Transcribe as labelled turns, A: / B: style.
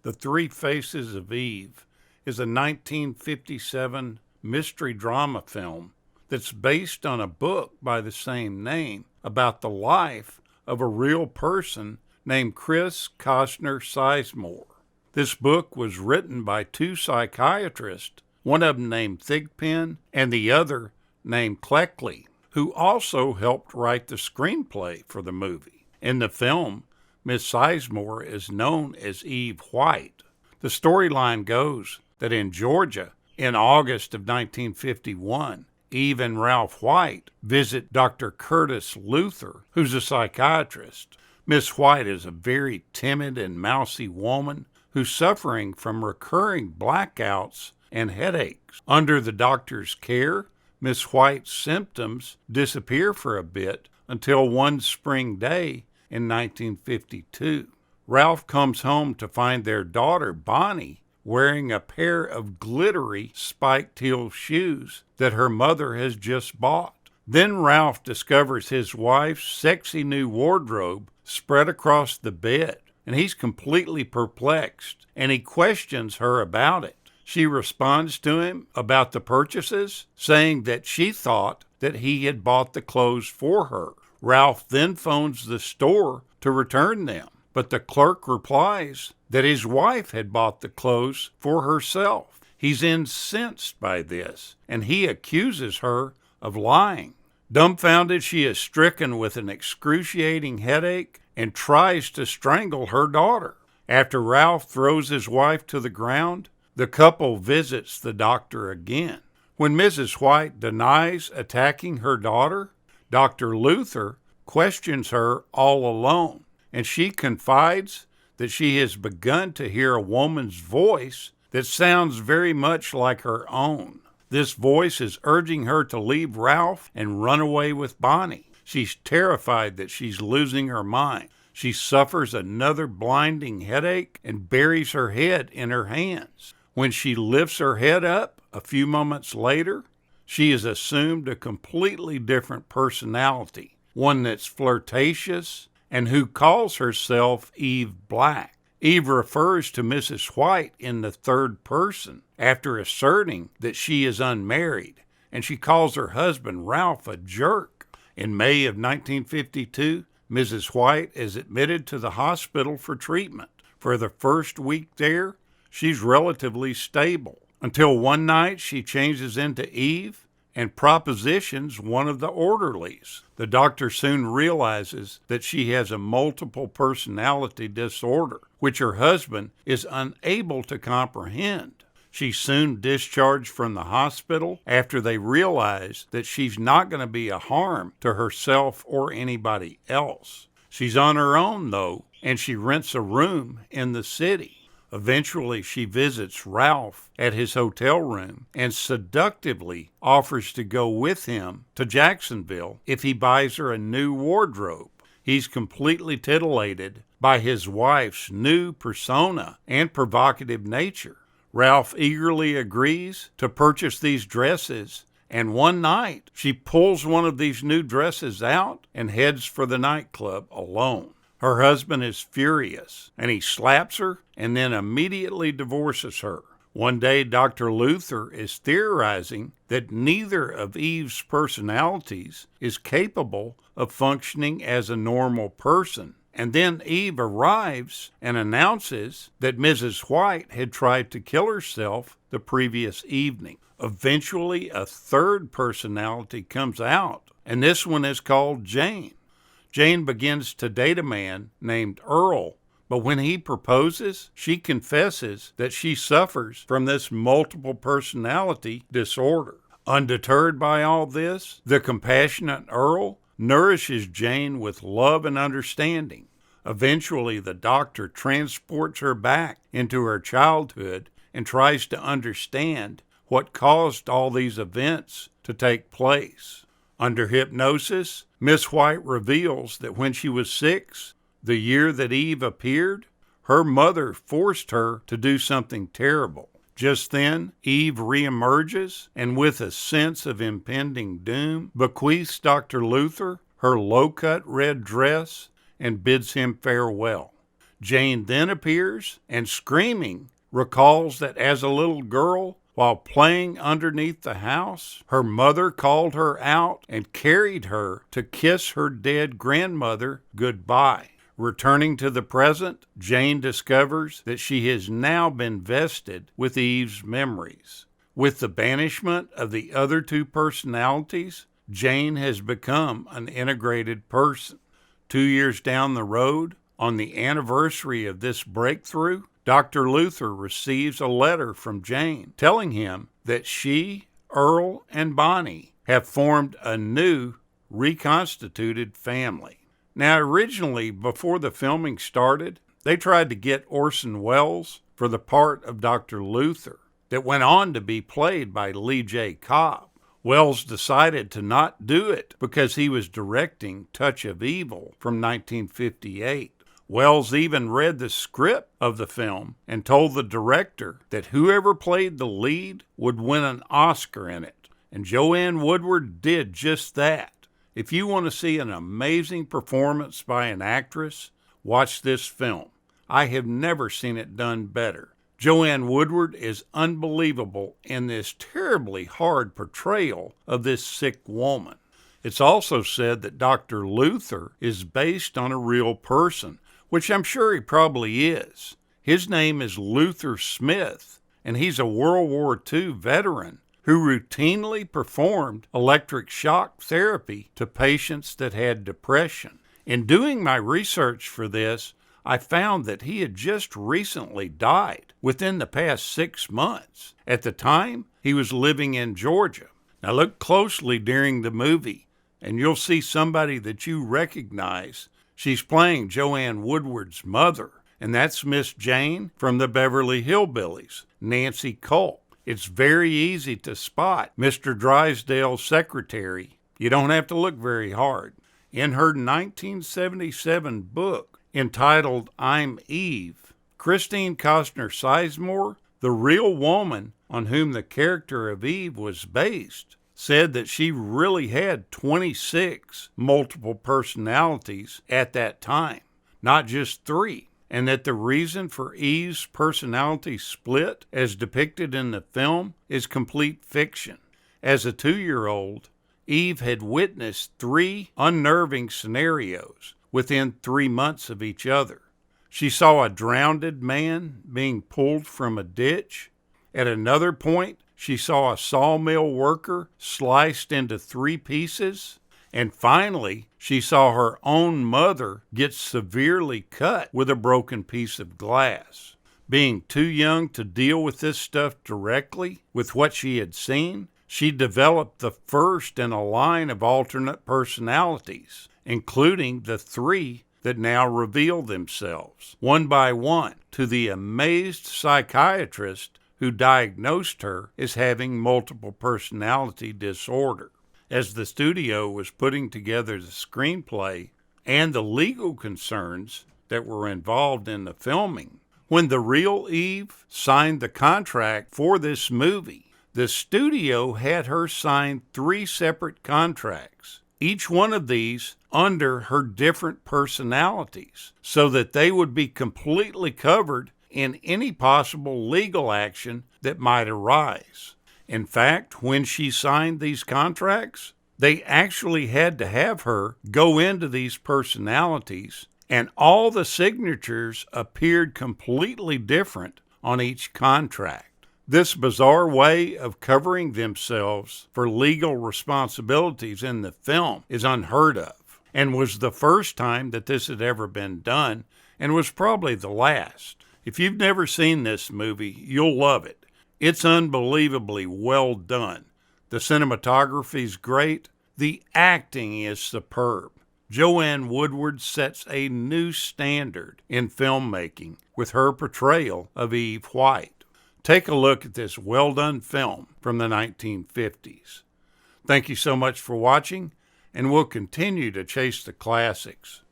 A: The Three Faces of Eve is a 1957 mystery drama film that's based on a book by the same name about the life of a real person named Chris Costner Sizemore. This book was written by two psychiatrists, one of them named Thigpen and the other named Cleckley, who also helped write the screenplay for the movie. In the film, Miss Sizemore is known as Eve White. The storyline goes that in Georgia, in August of 1951, Eve and Ralph White visit Dr. Curtis Luther, who's a psychiatrist. Miss White is a very timid and mousy woman who's suffering from recurring blackouts and headaches. Under the doctor's care, Miss White's symptoms disappear for a bit until one spring day in 1952. Ralph comes home to find their daughter, Bonnie, wearing a pair of glittery spiked heel shoes that her mother has just bought. Then Ralph discovers his wife's sexy new wardrobe spread across the bed, and he's completely perplexed, and he questions her about it. She responds to him about the purchases, saying that she thought that he had bought the clothes for her. Ralph then phones the store to return them, but the clerk replies that his wife had bought the clothes for herself. He's incensed by this, and he accuses her of lying. Dumbfounded, she is stricken with an excruciating headache and tries to strangle her daughter. After Ralph throws his wife to the ground, the couple visits the doctor again. When Mrs. White denies attacking her daughter, Dr. Luther questions her all alone, and she confides that she has begun to hear a woman's voice that sounds very much like her own. This voice is urging her to leave Ralph and run away with Bonnie. She's terrified that she's losing her mind. She suffers another blinding headache and buries her head in her hands. When she lifts her head up a few moments later, she has assumed a completely different personality, one that's flirtatious and who calls herself Eve Black. Eve refers to Mrs. White in the third person after asserting that she is unmarried, and she calls her husband Ralph a jerk. In May of 1952, Mrs. White is admitted to the hospital for treatment. For the first week there, she's relatively stable, until one night she changes into Eve and propositions one of the orderlies. The doctor soon realizes that she has a multiple personality disorder, which her husband is unable to comprehend. She's soon discharged from the hospital after they realize that she's not going to be a harm to herself or anybody else. She's on her own, though, and she rents a room in the city. Eventually, she visits Ralph at his hotel room and seductively offers to go with him to Jacksonville if he buys her a new wardrobe. He's completely titillated by his wife's new persona and provocative nature. Ralph eagerly agrees to purchase these dresses, and one night she pulls one of these new dresses out and heads for the nightclub alone. Her husband is furious, and he slaps her and then immediately divorces her. One day, Dr. Luther is theorizing that neither of Eve's personalities is capable of functioning as a normal person. And then Eve arrives and announces that Mrs. White had tried to kill herself the previous evening. Eventually, a third personality comes out, and this one is called Jane. Jane begins to date a man named Earl, but when he proposes, she confesses that she suffers from this multiple personality disorder. Undeterred by all this, the compassionate Earl nourishes Jane with love and understanding. Eventually, the doctor transports her back into her childhood and tries to understand what caused all these events to take place. Under hypnosis, Miss White reveals that when she was 6, the year that Eve appeared, her mother forced her to do something terrible. Just then, Eve reemerges and with a sense of impending doom, bequeaths Dr. Luther her low-cut red dress and bids him farewell. Jane then appears and, screaming, recalls that as a little girl, while playing underneath the house, her mother called her out and carried her to kiss her dead grandmother goodbye. Returning to the present, Jane discovers that she has now been vested with Eve's memories. With the banishment of the other two personalities, Jane has become an integrated person. 2 years down the road, on the anniversary of this breakthrough, Dr. Luther receives a letter from Jane telling him that she, Earl, and Bonnie have formed a new, reconstituted family. Now, originally, before the filming started, they tried to get Orson Welles for the part of Dr. Luther that went on to be played by Lee J. Cobb. Welles decided to not do it because he was directing Touch of Evil from 1958. Welles even read the script of the film and told the director that whoever played the lead would win an Oscar in it. And Joanne Woodward did just that. If you want to see an amazing performance by an actress, watch this film. I have never seen it done better. Joanne Woodward is unbelievable in this terribly hard portrayal of this sick woman. It's also said that Dr. Luther is based on a real person, which I'm sure he probably is. His name is Luther Smith, and he's a World War II veteran who routinely performed electric shock therapy to patients that had depression. In doing my research for this, I found that he had just recently died within the past 6 months. At the time, he was living in Georgia. Now look closely during the movie, and you'll see somebody that you recognize. She's playing Joanne Woodward's mother, and that's Miss Jane from the Beverly Hillbillies, Nancy Culp. It's very easy to spot Mr. Drysdale's secretary. You don't have to look very hard. In her 1977 book entitled I'm Eve, Christine Costner Sizemore, the real woman on whom the character of Eve was based, said that she really had 26 multiple personalities at that time, not just 3, and that the reason for Eve's personality split, as depicted in the film, is complete fiction. As a 2-year-old, Eve had witnessed 3 unnerving scenarios within 3 months of each other. She saw a drowned man being pulled from a ditch. At another point, she saw a sawmill worker sliced into 3 pieces. And finally, she saw her own mother get severely cut with a broken piece of glass. Being too young to deal with this stuff directly with what she had seen, she developed the first in a line of alternate personalities, including the 3 that now reveal themselves, one by one, to the amazed psychiatrist who diagnosed her as having multiple personality disorder. As the studio was putting together the screenplay and the legal concerns that were involved in the filming, when the real Eve signed the contract for this movie, the studio had her sign 3 separate contracts, each one of these under her different personalities, so that they would be completely covered in any possible legal action that might arise. In fact, when she signed these contracts, they actually had to have her go into these personalities, and all the signatures appeared completely different on each contract. This bizarre way of covering themselves for legal responsibilities in the film is unheard of, and was the first time that this had ever been done, and was probably the last. If you've never seen this movie, you'll love it. It's unbelievably well done. The cinematography's great. The acting is superb. Joanne Woodward sets a new standard in filmmaking with her portrayal of Eve White. Take a look at this well-done film from the 1950s. Thank you so much for watching, and we'll continue to chase the classics.